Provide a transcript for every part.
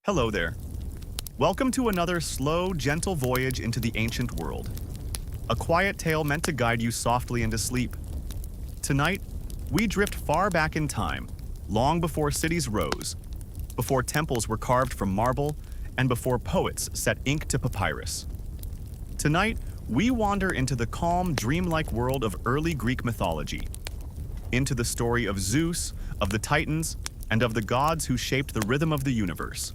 Hello there. Welcome to another slow, gentle voyage into the ancient world. A quiet tale meant to guide you softly into sleep. Tonight, we drift far back in time, long before cities rose, before temples were carved from marble, and before poets set ink to papyrus. Tonight, we wander into the calm, dreamlike world of early Greek mythology, into the story of Zeus, of the Titans, and of the gods who shaped the rhythm of the universe.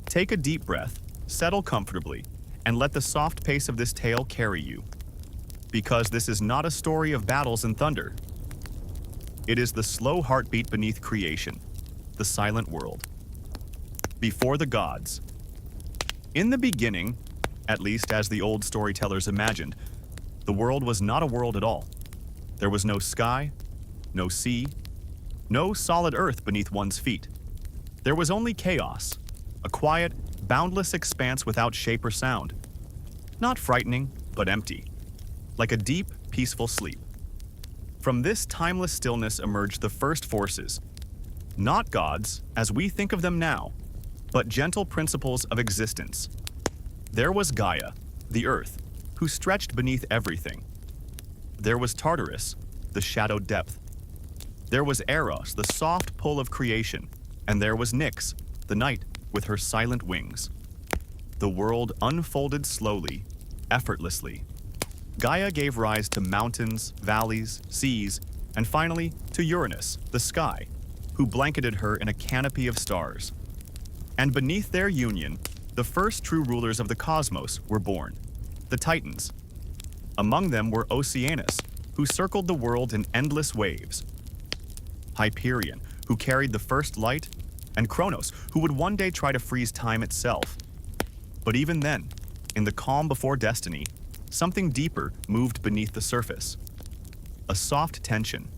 Take a deep breath, settle comfortably, and let the soft pace of this tale carry you. Because this is not a story of battles and thunder. It is the slow heartbeat beneath creation, the silent world. Before the gods. In the beginning, at least as the old storytellers imagined, the world was not a world at all. There was no sky, no sea, no solid earth beneath one's feet. There was only chaos, a quiet, boundless expanse without shape or sound. Not frightening, but empty, like a deep, peaceful sleep. From this timeless stillness emerged the first forces, not gods as we think of them now, but gentle principles of existence. There was Gaia, the earth, who stretched beneath everything. There was Tartarus, the shadowed depth. There was Eros, the soft pull of creation, and there was Nyx, the night, with her silent wings. The world unfolded slowly, effortlessly. Gaia gave rise to mountains, valleys, seas, and finally to Uranus, the sky, who blanketed her in a canopy of stars. And beneath their union, the first true rulers of the cosmos were born, the Titans. Among them were Oceanus, who circled the world in endless waves, Hyperion, who carried the first light, and Kronos, who would one day try to freeze time itself. But even then, in the calm before destiny, something deeper moved beneath the surface. A soft tension,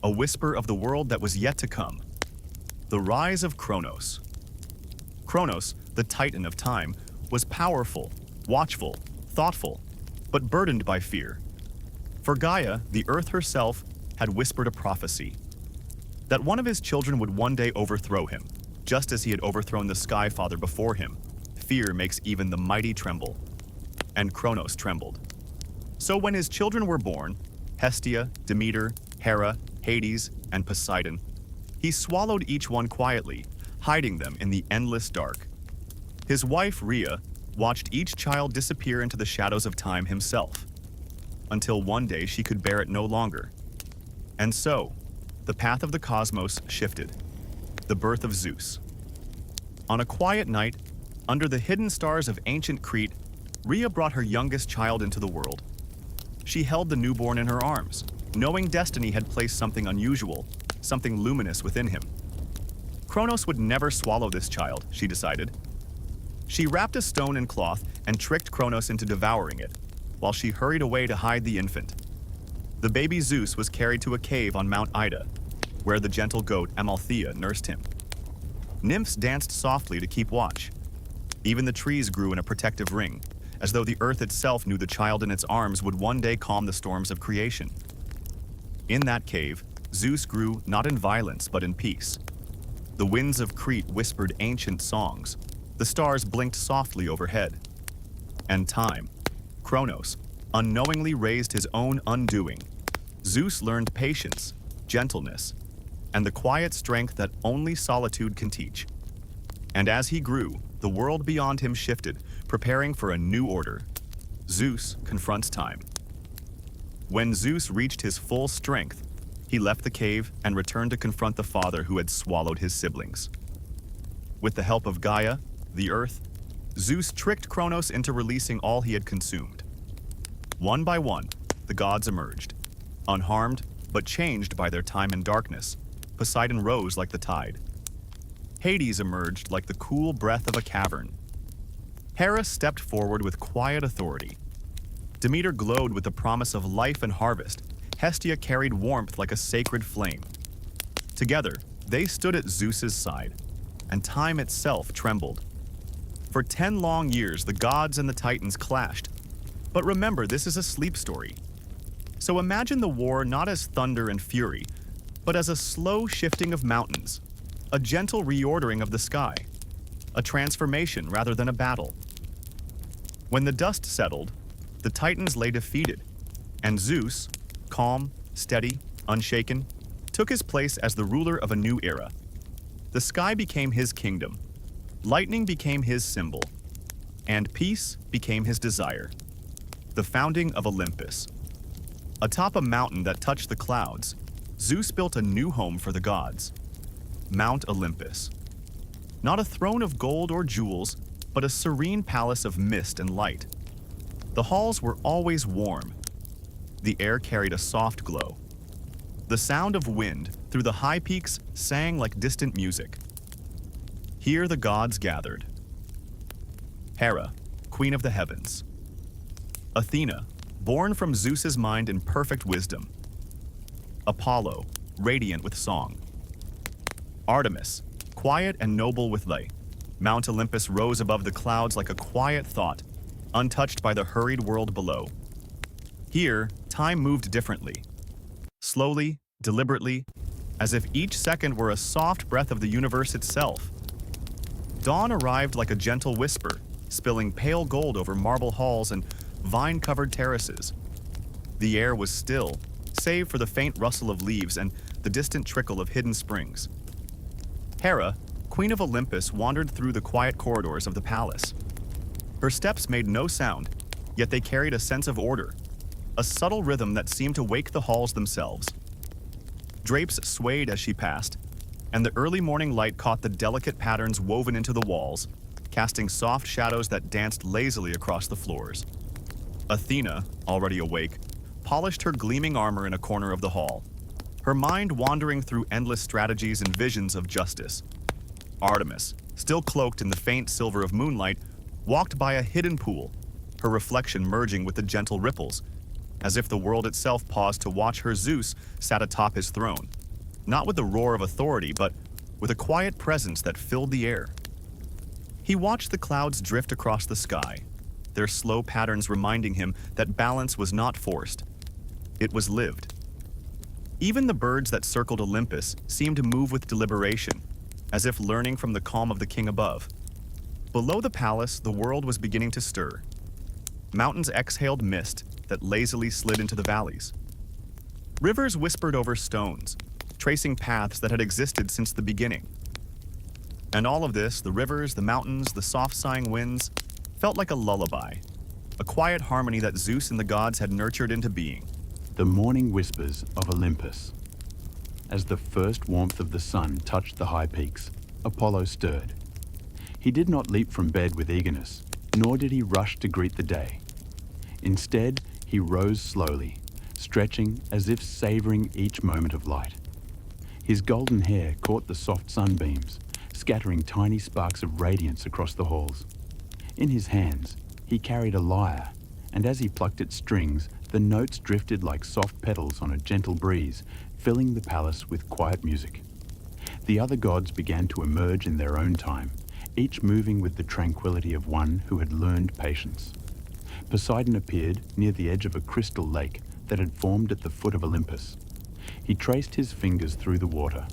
a whisper of the world that was yet to come. The rise of Kronos. Kronos, the titan of time, was powerful, watchful, thoughtful, but burdened by fear. For Gaia, the earth herself, had whispered a prophecy that one of his children would one day overthrow him, just as he had overthrown the Sky Father before him. Fear makes even the mighty tremble. And Kronos trembled. So when his children were born, Hestia, Demeter, Hera, Hades, and Poseidon, he swallowed each one quietly, hiding them in the endless dark. His wife, Rhea, watched each child disappear into the shadows of time himself, until one day she could bear it no longer. And so, the path of the cosmos shifted. The birth of Zeus. On a quiet night, under the hidden stars of ancient Crete, Rhea brought her youngest child into the world. She held the newborn in her arms, knowing destiny had placed something unusual, something luminous within him. Kronos would never swallow this child, she decided. She wrapped a stone in cloth and tricked Kronos into devouring it, while she hurried away to hide the infant. The baby Zeus was carried to a cave on Mount Ida, where the gentle goat Amalthea nursed him. Nymphs danced softly to keep watch. Even the trees grew in a protective ring, as though the earth itself knew the child in its arms would one day calm the storms of creation. In that cave, Zeus grew not in violence but in peace. The winds of Crete whispered ancient songs. The stars blinked softly overhead. And time, Kronos, unknowingly raised his own undoing. Zeus learned patience, gentleness, and the quiet strength that only solitude can teach. And as he grew, the world beyond him shifted, preparing for a new order. Zeus confronts time. When Zeus reached his full strength, he left the cave and returned to confront the father who had swallowed his siblings. With the help of Gaia, the earth, Zeus tricked Kronos into releasing all he had consumed. One by one, the gods emerged. Unharmed, but changed by their time and darkness, Poseidon rose like the tide. Hades emerged like the cool breath of a cavern. Hera stepped forward with quiet authority. Demeter glowed with the promise of life and harvest. Hestia carried warmth like a sacred flame. Together, they stood at Zeus's side, and time itself trembled. For 10 long years, the gods and the Titans clashed. But remember, this is a sleep story. So imagine the war not as thunder and fury, but as a slow shifting of mountains, a gentle reordering of the sky. a transformation rather than a battle. When the dust settled, the Titans lay defeated, and Zeus, calm, steady, unshaken, took his place as the ruler of a new era. The sky became his kingdom, lightning became his symbol, and peace became his desire. The founding of Olympus. Atop a mountain that touched the clouds, Zeus built a new home for the gods, Mount Olympus. Not a throne of gold or jewels, but a serene palace of mist and light. The halls were always warm. The air carried a soft glow. The sound of wind through the high peaks sang like distant music. Here the gods gathered. Hera, queen of the heavens. Athena, born from Zeus's mind in perfect wisdom. Apollo, radiant with song. Artemis, quiet and noble with light. Mount Olympus rose above the clouds like a quiet thought, untouched by the hurried world below. Here, time moved differently. Slowly, deliberately, as if each second were a soft breath of the universe itself. Dawn arrived like a gentle whisper, spilling pale gold over marble halls and vine-covered terraces. The air was still, save for the faint rustle of leaves and the distant trickle of hidden springs. Hera, queen of Olympus, wandered through the quiet corridors of the palace. Her steps made no sound, yet they carried a sense of order, a subtle rhythm that seemed to wake the halls themselves. Drapes swayed as she passed, and the early morning light caught the delicate patterns woven into the walls, casting soft shadows that danced lazily across the floors. Athena, already awake, polished her gleaming armor in a corner of the hall, her mind wandering through endless strategies and visions of justice. Artemis, still cloaked in the faint silver of moonlight, walked by a hidden pool, her reflection merging with the gentle ripples, as if the world itself paused to watch her. Zeus sat atop his throne, not with the roar of authority, but with a quiet presence that filled the air. He watched the clouds drift across the sky, their slow patterns reminding him that balance was not forced. It was lived. Even the birds that circled Olympus seemed to move with deliberation, as if learning from the calm of the king above. Below the palace, the world was beginning to stir. Mountains exhaled mist that lazily slid into the valleys. Rivers whispered over stones, tracing paths that had existed since the beginning. And all of this, the rivers, the mountains, the soft sighing winds, felt like a lullaby, a quiet harmony that Zeus and the gods had nurtured into being. The morning whispers of Olympus. As the first warmth of the sun touched the high peaks, Apollo stirred. He did not leap from bed with eagerness, nor did he rush to greet the day. Instead, he rose slowly, stretching as if savoring each moment of light. His golden hair caught the soft sunbeams, scattering tiny sparks of radiance across the halls. In his hands, he carried a lyre, and as he plucked its strings, the notes drifted like soft petals on a gentle breeze, filling the palace with quiet music. The other gods began to emerge in their own time, each moving with the tranquility of one who had learned patience. Poseidon appeared near the edge of a crystal lake that had formed at the foot of Olympus. He traced his fingers through the water,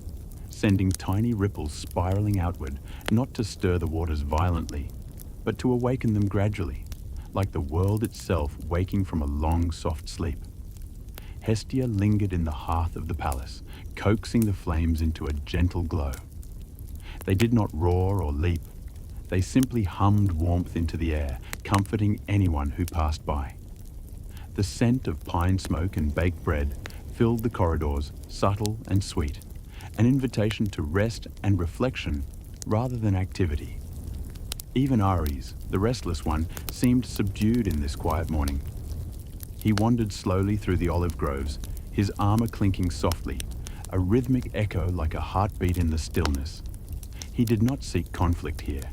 sending tiny ripples spiraling outward, not to stir the waters violently, but to awaken them gradually, like the world itself waking from a long, soft sleep. Hestia lingered in the hearth of the palace, coaxing the flames into a gentle glow. They did not roar or leap. They simply hummed warmth into the air, comforting anyone who passed by. The scent of pine smoke and baked bread filled the corridors, subtle and sweet, an invitation to rest and reflection rather than activity. Even Ares, the restless one, seemed subdued in this quiet morning. He wandered slowly through the olive groves, his armor clinking softly, a rhythmic echo like a heartbeat in the stillness. He did not seek conflict here.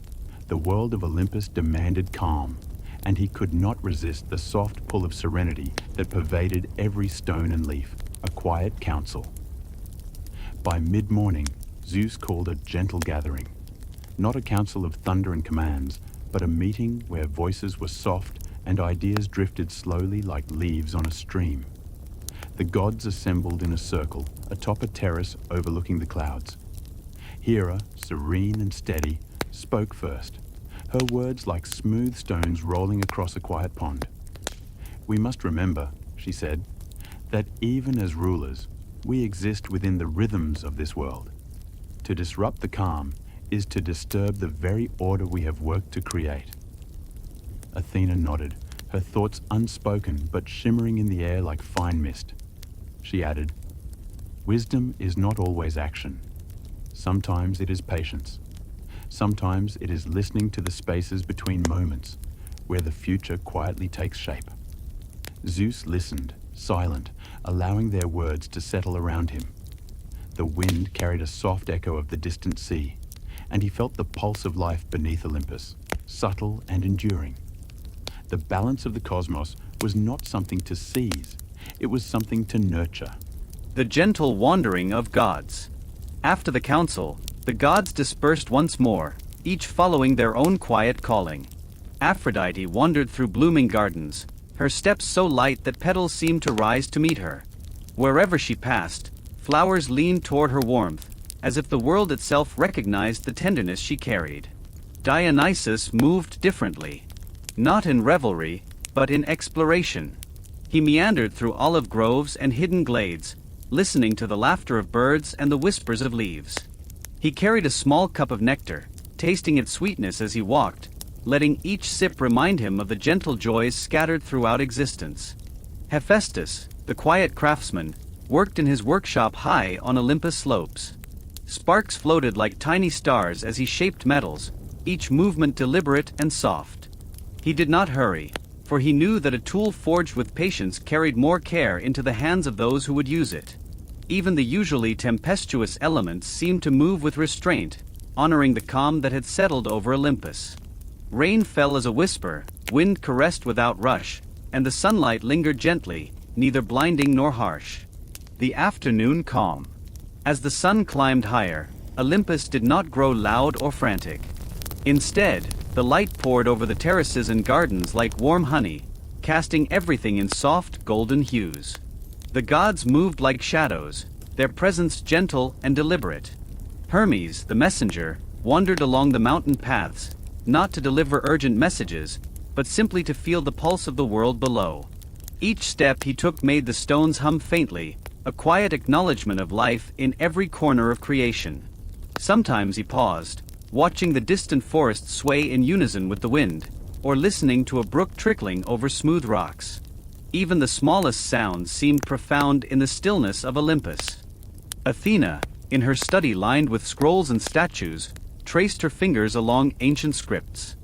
The world of Olympus demanded calm, and he could not resist the soft pull of serenity that pervaded every stone and leaf, a quiet council. By mid-morning, Zeus called a gentle gathering, not a council of thunder and commands, but a meeting where voices were soft and ideas drifted slowly like leaves on a stream. The gods assembled in a circle atop a terrace overlooking the clouds. Hera, serene and steady, spoke first, her words like smooth stones rolling across a quiet pond. "We must remember," she said, "that even as rulers, we exist within the rhythms of this world. To disrupt the calm is to disturb the very order we have worked to create." Athena nodded, her thoughts unspoken but shimmering in the air like fine mist. She added, "Wisdom is not always action. Sometimes it is patience. Sometimes it is listening to the spaces between moments where the future quietly takes shape." Zeus listened, silent, allowing their words to settle around him. The wind carried a soft echo of the distant sea, and he felt the pulse of life beneath Olympus, subtle and enduring. The balance of the cosmos was not something to seize, it was something to nurture. The gentle wandering of gods. After the council, the gods dispersed once more, each following their own quiet calling. Aphrodite wandered through blooming gardens, her steps so light that petals seemed to rise to meet her. Wherever she passed, flowers leaned toward her warmth, as if the world itself recognized the tenderness she carried. Dionysus moved differently. Not in revelry, but in exploration. He meandered through olive groves and hidden glades, listening to the laughter of birds and the whispers of leaves. He carried a small cup of nectar, tasting its sweetness as he walked, letting each sip remind him of the gentle joys scattered throughout existence. Hephaestus, the quiet craftsman, worked in his workshop high on Olympus slopes. Sparks floated like tiny stars as he shaped metals, each movement deliberate and soft. He did not hurry, for he knew that a tool forged with patience carried more care into the hands of those who would use it. Even the usually tempestuous elements seemed to move with restraint, honoring the calm that had settled over Olympus. Rain fell as a whisper, wind caressed without rush, and the sunlight lingered gently, neither blinding nor harsh. The afternoon calm. As the sun climbed higher, Olympus did not grow loud or frantic. Instead, the light poured over the terraces and gardens like warm honey, casting everything in soft, golden hues. The gods moved like shadows, their presence gentle and deliberate. Hermes, the messenger, wandered along the mountain paths, not to deliver urgent messages, but simply to feel the pulse of the world below. Each step he took made the stones hum faintly, a quiet acknowledgement of life in every corner of creation. Sometimes he paused, watching the distant forest sway in unison with the wind, or listening to a brook trickling over smooth rocks. Even the smallest sounds seemed profound in the stillness of Olympus. Athena, in her study lined with scrolls and statues, traced her fingers along ancient scripts.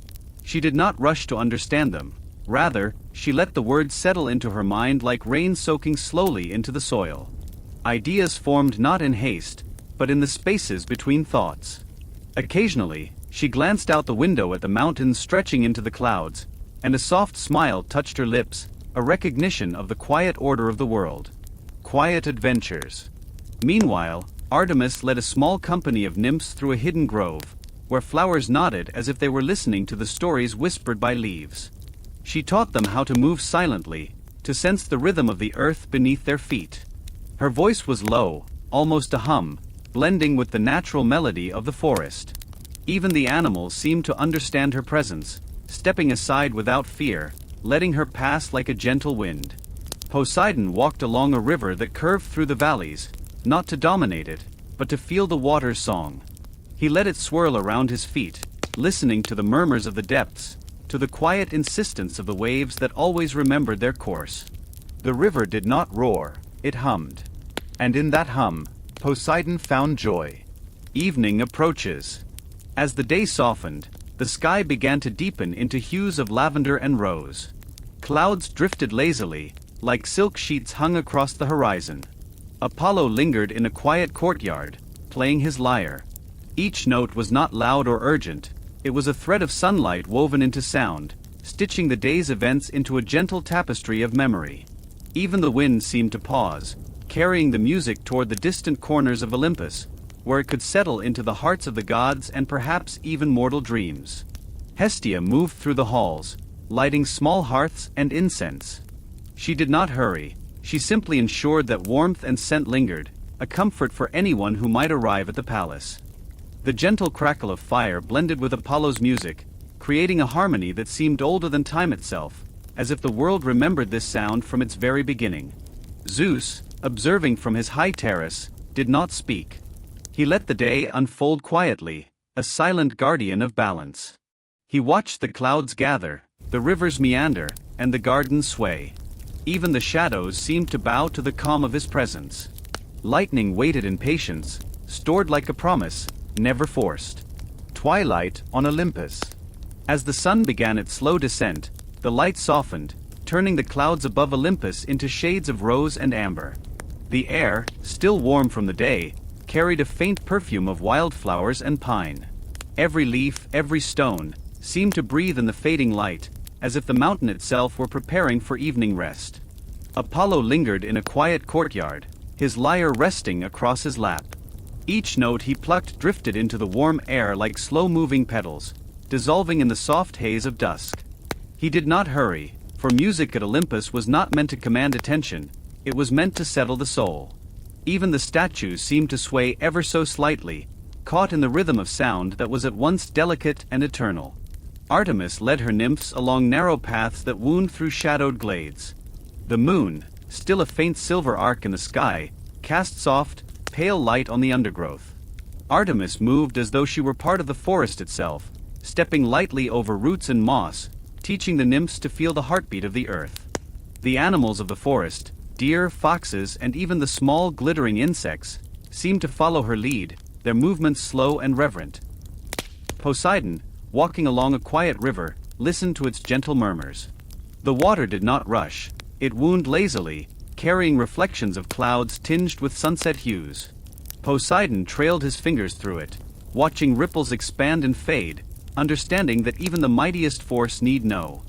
She did not rush to understand them. Rather, she let the words settle into her mind like rain soaking slowly into the soil. Ideas formed not in haste, but in the spaces between thoughts. Occasionally, she glanced out the window at the mountains stretching into the clouds, and a soft smile touched her lips, a recognition of the quiet order of the world. Quiet adventures. Meanwhile, Artemis led a small company of nymphs through a hidden grove, where flowers nodded as if they were listening to the stories whispered by leaves. She taught them how to move silently, to sense the rhythm of the earth beneath their feet. Her voice was low, almost a hum, blending with the natural melody of the forest. Even the animals seemed to understand her presence, stepping aside without fear, letting her pass like a gentle wind. Poseidon walked along a river that curved through the valleys, not to dominate it, but to feel the water's song. He let it swirl around his feet, listening to the murmurs of the depths, to the quiet insistence of the waves that always remembered their course. The river did not roar, it hummed. And in that hum, Poseidon found joy. Evening approaches. As the day softened, the sky began to deepen into hues of lavender and rose. Clouds drifted lazily, like silk sheets hung across the horizon. Apollo lingered in a quiet courtyard, playing his lyre. Each note was not loud or urgent, it was a thread of sunlight woven into sound, stitching the day's events into a gentle tapestry of memory. Even the wind seemed to pause, carrying the music toward the distant corners of Olympus, where it could settle into the hearts of the gods and perhaps even mortal dreams. Hestia moved through the halls, lighting small hearths and incense. She did not hurry, she simply ensured that warmth and scent lingered, a comfort for anyone who might arrive at the palace. The gentle crackle of fire blended with Apollo's music, creating a harmony that seemed older than time itself, as if the world remembered this sound from its very beginning. Zeus, observing from his high terrace, did not speak. He let the day unfold quietly, a silent guardian of balance. He watched the clouds gather, the rivers meander, and the gardens sway. Even the shadows seemed to bow to the calm of his presence. Lightning waited in patience, stored like a promise, never forced. Twilight on Olympus. As the sun began its slow descent, the light softened, turning the clouds above Olympus into shades of rose and amber. The air, still warm from the day, carried a faint perfume of wildflowers and pine. Every leaf, every stone, seemed to breathe in the fading light, as if the mountain itself were preparing for evening rest. Apollo lingered in a quiet courtyard, his lyre resting across his lap. Each note he plucked drifted into the warm air like slow-moving petals, dissolving in the soft haze of dusk. He did not hurry, for music at Olympus was not meant to command attention, it was meant to settle the soul. Even the statues seemed to sway ever so slightly, caught in the rhythm of sound that was at once delicate and eternal. Artemis led her nymphs along narrow paths that wound through shadowed glades. The moon, still a faint silver arc in the sky, cast soft, pale light on the undergrowth. Artemis moved as though she were part of the forest itself, stepping lightly over roots and moss, teaching the nymphs to feel the heartbeat of the earth. The animals of the forest, deer, foxes, and even the small glittering insects, seemed to follow her lead, their movements slow and reverent. Poseidon, walking along a quiet river, listened to its gentle murmurs. The water did not rush, it wound lazily, carrying reflections of clouds tinged with sunset hues. Poseidon trailed his fingers through it, watching ripples expand and fade, understanding that even the mightiest force need no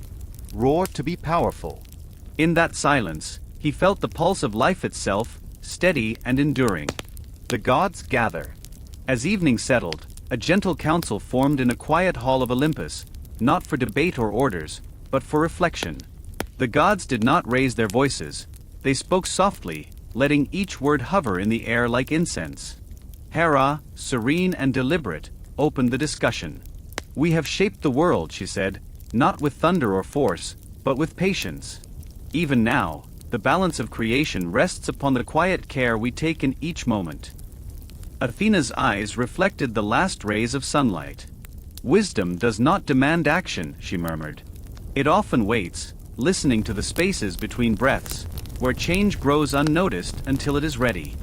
roar to be powerful. In that silence, he felt the pulse of life itself, steady and enduring. The gods gather. As evening settled, a gentle council formed in a quiet hall of Olympus, not for debate or orders, but for reflection. The gods did not raise their voices, they spoke softly, letting each word hover in the air like incense. Hera, serene and deliberate, opened the discussion. "We have shaped the world," she said, "not with thunder or force, but with patience. Even now, the balance of creation rests upon the quiet care we take in each moment." Athena's eyes reflected the last rays of sunlight. "Wisdom does not demand action," she murmured. "It often waits, listening to the spaces between breaths, where change grows unnoticed until it is ready."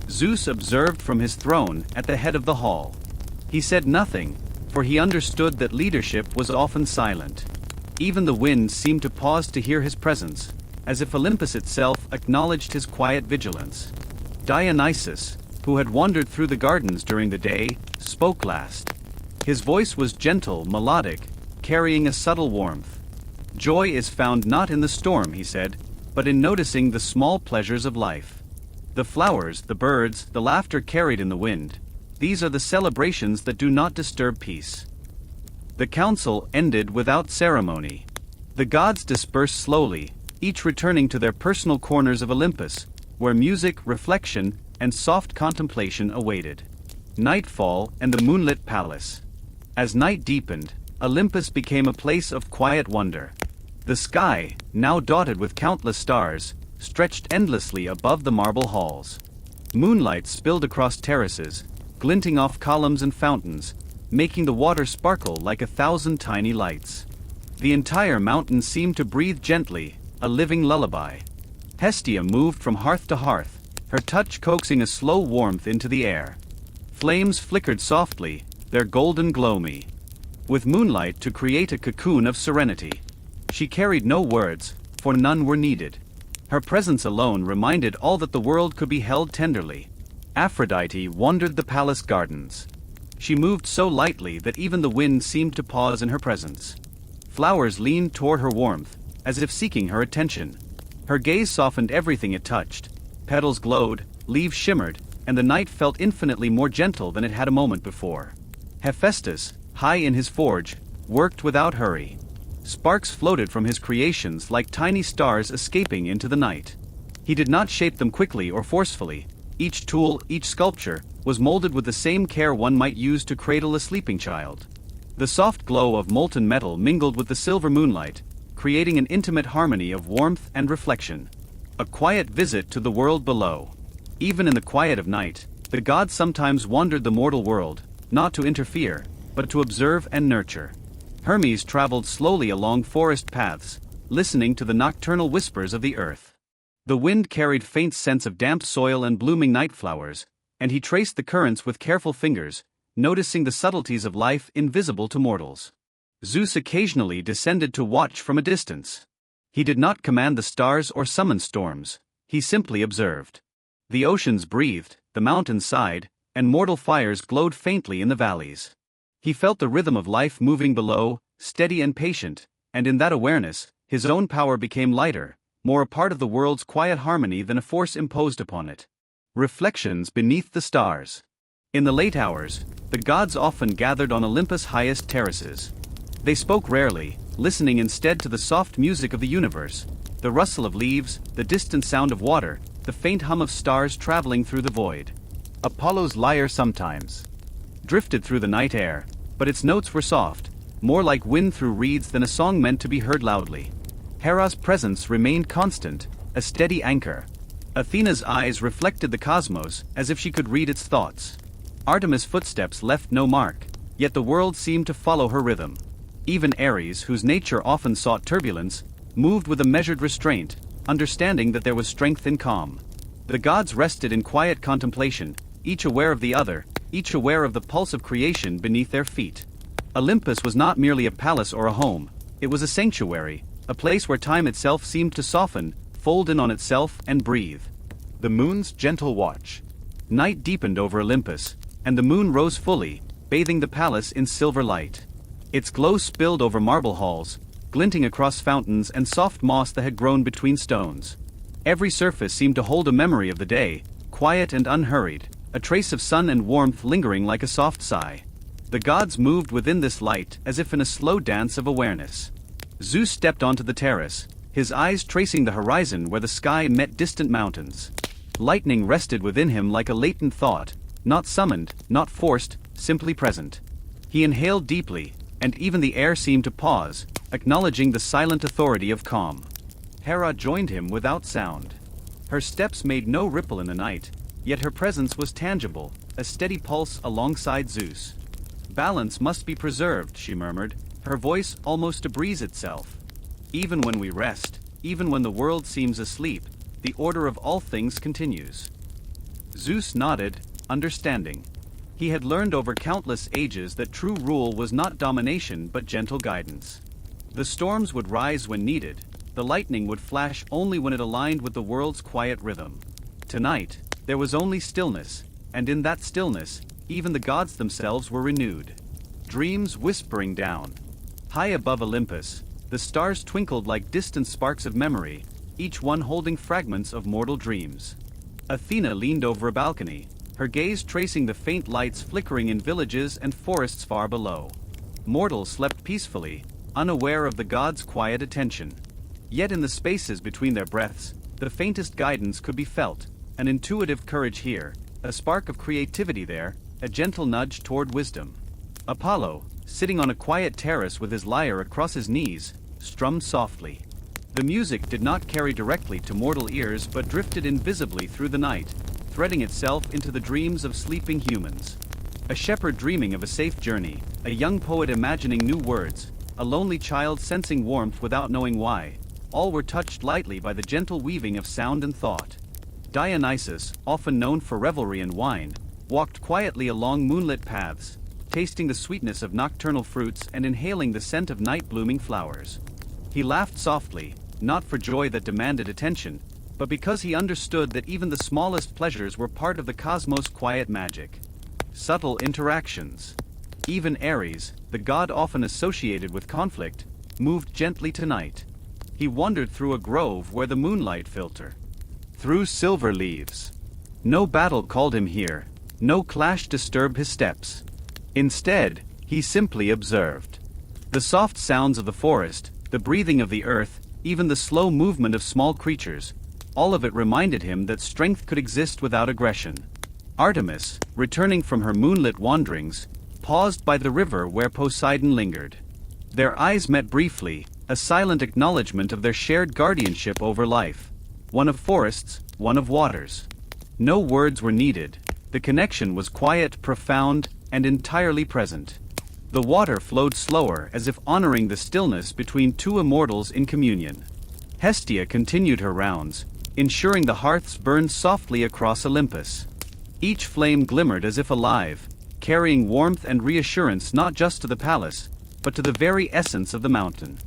Zeus observed from his throne at the head of the hall. He said nothing, for he understood that leadership was often silent. Even the winds seemed to pause to hear his presence, as if Olympus itself acknowledged his quiet vigilance. Dionysus, who had wandered through the gardens during the day, spoke last. His voice was gentle, melodic, carrying a subtle warmth. "Joy is found not in the storm," he said, "but in noticing the small pleasures of life. The flowers, the birds, the laughter carried in the wind, these are the celebrations that do not disturb peace." The council ended without ceremony. The gods dispersed slowly, each returning to their personal corners of Olympus, where music, reflection, and soft contemplation awaited. Nightfall and the moonlit palace. As night deepened, Olympus became a place of quiet wonder. The sky, now dotted with countless stars, stretched endlessly above the marble halls. Moonlight spilled across terraces, glinting off columns and fountains, making the water sparkle like 1,000 tiny lights. The entire mountain seemed to breathe gently, a living lullaby. Hestia moved from hearth to hearth, her touch coaxing a slow warmth into the air. Flames flickered softly, their golden glow me. With moonlight to create a cocoon of serenity. She carried no words, for none were needed. Her presence alone reminded all that the world could be held tenderly. Aphrodite wandered the palace gardens. She moved so lightly that even the wind seemed to pause in her presence. Flowers leaned toward her warmth, as if seeking her attention. Her gaze softened everything it touched. Petals glowed, leaves shimmered, and the night felt infinitely more gentle than it had a moment before. Hephaestus, high in his forge, worked without hurry. Sparks floated from his creations like tiny stars escaping into the night. He did not shape them quickly or forcefully. Each tool, each sculpture, was molded with the same care one might use to cradle a sleeping child. The soft glow of molten metal mingled with the silver moonlight, creating an intimate harmony of warmth and reflection. A quiet visit to the world below. Even in the quiet of night, the gods sometimes wandered the mortal world, not to interfere, but to observe and nurture. Hermes traveled slowly along forest paths, listening to the nocturnal whispers of the earth. The wind carried faint scents of damp soil and blooming night flowers, and he traced the currents with careful fingers, noticing the subtleties of life invisible to mortals. Zeus occasionally descended to watch from a distance. He did not command the stars or summon storms, he simply observed. The oceans breathed, the mountains sighed, and mortal fires glowed faintly in the valleys. He felt the rhythm of life moving below, steady and patient, and in that awareness, his own power became lighter, more a part of the world's quiet harmony than a force imposed upon it. Reflections beneath the stars. In the late hours, the gods often gathered on Olympus' highest terraces. They spoke rarely, listening instead to the soft music of the universe, the rustle of leaves, the distant sound of water, the faint hum of stars traveling through the void. Apollo's lyre sometimes drifted through the night air, but its notes were soft, more like wind through reeds than a song meant to be heard loudly. Hera's presence remained constant, a steady anchor. Athena's eyes reflected the cosmos as if she could read its thoughts. Artemis' footsteps left no mark, yet the world seemed to follow her rhythm. Even Ares, whose nature often sought turbulence, moved with a measured restraint, understanding that there was strength in calm. The gods rested in quiet contemplation, each aware of the other, each aware of the pulse of creation beneath their feet. Olympus was not merely a palace or a home, it was a sanctuary, a place where time itself seemed to soften, fold in on itself and breathe. The moon's gentle watch. Night deepened over Olympus, and the moon rose fully, bathing the palace in silver light. Its glow spilled over marble halls, glinting across fountains and soft moss that had grown between stones. Every surface seemed to hold a memory of the day, quiet and unhurried, a trace of sun and warmth lingering like a soft sigh. The gods moved within this light as if in a slow dance of awareness. Zeus stepped onto the terrace, his eyes tracing the horizon where the sky met distant mountains. Lightning rested within him like a latent thought, not summoned, not forced, simply present. He inhaled deeply, and even the air seemed to pause, acknowledging the silent authority of calm. Hera joined him without sound. Her steps made no ripple in the night, yet her presence was tangible, a steady pulse alongside Zeus. Balance must be preserved, she murmured, her voice almost a breeze itself. Even when we rest, even when the world seems asleep, the order of all things continues. Zeus nodded, understanding. He had learned over countless ages that true rule was not domination but gentle guidance. The storms would rise when needed, the lightning would flash only when it aligned with the world's quiet rhythm. Tonight, there was only stillness, and in that stillness, even the gods themselves were renewed. Dreams whispering down. High above Olympus, the stars twinkled like distant sparks of memory, each one holding fragments of mortal dreams. Athena leaned over a balcony, her gaze tracing the faint lights flickering in villages and forests far below. Mortals slept peacefully, unaware of the gods' quiet attention. Yet in the spaces between their breaths, the faintest guidance could be felt, an intuitive courage here, a spark of creativity there, a gentle nudge toward wisdom. Apollo, sitting on a quiet terrace with his lyre across his knees, strummed softly. The music did not carry directly to mortal ears but drifted invisibly through the night, threading itself into the dreams of sleeping humans. A shepherd dreaming of a safe journey, a young poet imagining new words, a lonely child sensing warmth without knowing why, all were touched lightly by the gentle weaving of sound and thought. Dionysus, often known for revelry and wine, walked quietly along moonlit paths, tasting the sweetness of nocturnal fruits and inhaling the scent of night-blooming flowers. He laughed softly, not for joy that demanded attention, but because he understood that even the smallest pleasures were part of the cosmos' quiet magic. Subtle interactions. Even Ares, the god often associated with conflict, moved gently tonight. He wandered through a grove where the moonlight filtered through silver leaves. No battle called him here, no clash disturbed his steps. Instead, he simply observed. The soft sounds of the forest, the breathing of the earth, even the slow movement of small creatures, all of it reminded him that strength could exist without aggression. Artemis, returning from her moonlit wanderings, paused by the river where Poseidon lingered. Their eyes met briefly, a silent acknowledgement of their shared guardianship over life. One of forests, one of waters. No words were needed. The connection was quiet, profound, and entirely present. The water flowed slower, as if honoring the stillness between two immortals in communion. Hestia continued her rounds, ensuring the hearths burned softly across Olympus. Each flame glimmered as if alive, carrying warmth and reassurance not just to the palace, but to the very essence of the mountain.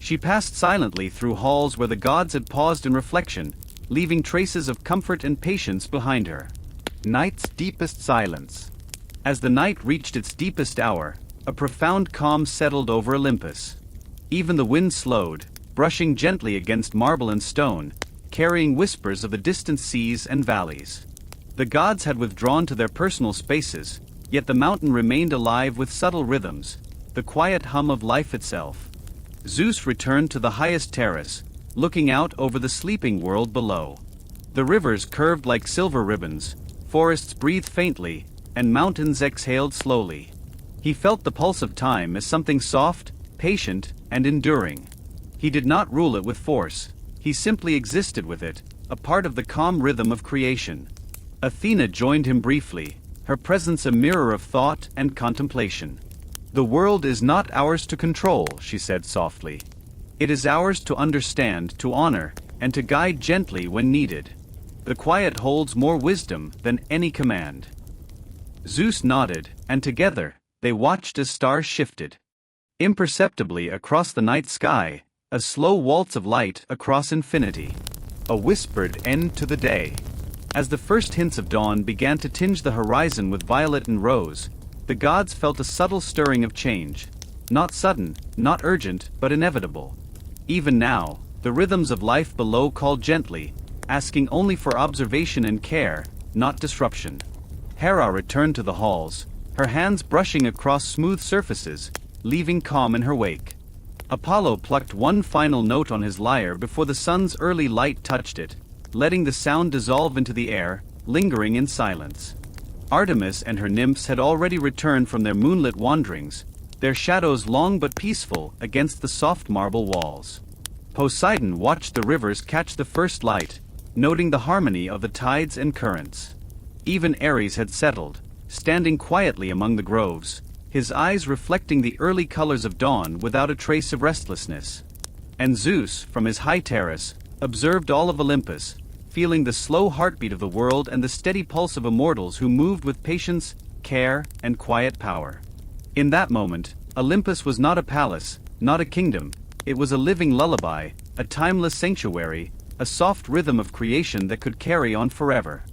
She passed silently through halls where the gods had paused in reflection, leaving traces of comfort and patience behind her. Night's deepest silence. As the night reached its deepest hour, a profound calm settled over Olympus. Even the wind slowed, brushing gently against marble and stone, carrying whispers of the distant seas and valleys. The gods had withdrawn to their personal spaces, yet the mountain remained alive with subtle rhythms, the quiet hum of life itself. Zeus returned to the highest terrace, looking out over the sleeping world below. The rivers curved like silver ribbons, forests breathed faintly, and mountains exhaled slowly. He felt the pulse of time as something soft, patient, and enduring. He did not rule it with force, he simply existed with it, a part of the calm rhythm of creation. Athena joined him briefly, her presence a mirror of thought and contemplation. "The world is not ours to control," she said softly. "It is ours to understand, to honor, and to guide gently when needed. The quiet holds more wisdom than any command." Zeus nodded, and together, they watched as stars shifted. Imperceptibly across the night sky, a slow waltz of light across infinity. A whispered end to the day. As the first hints of dawn began to tinge the horizon with violet and rose, the gods felt a subtle stirring of change. Not sudden, not urgent, but inevitable. Even now, the rhythms of life below called gently, asking only for observation and care, not disruption. Hera returned to the halls, her hands brushing across smooth surfaces, leaving calm in her wake. Apollo plucked one final note on his lyre before the sun's early light touched it, letting the sound dissolve into the air, lingering in silence. Artemis and her nymphs had already returned from their moonlit wanderings, their shadows long but peaceful against the soft marble walls. Poseidon watched the rivers catch the first light, noting the harmony of the tides and currents. Even Ares had settled, standing quietly among the groves, his eyes reflecting the early colors of dawn without a trace of restlessness. And Zeus, from his high terrace, observed all of Olympus, feeling the slow heartbeat of the world and the steady pulse of immortals who moved with patience, care, and quiet power. In that moment, Olympus was not a palace, not a kingdom, it was a living lullaby, a timeless sanctuary, a soft rhythm of creation that could carry on forever.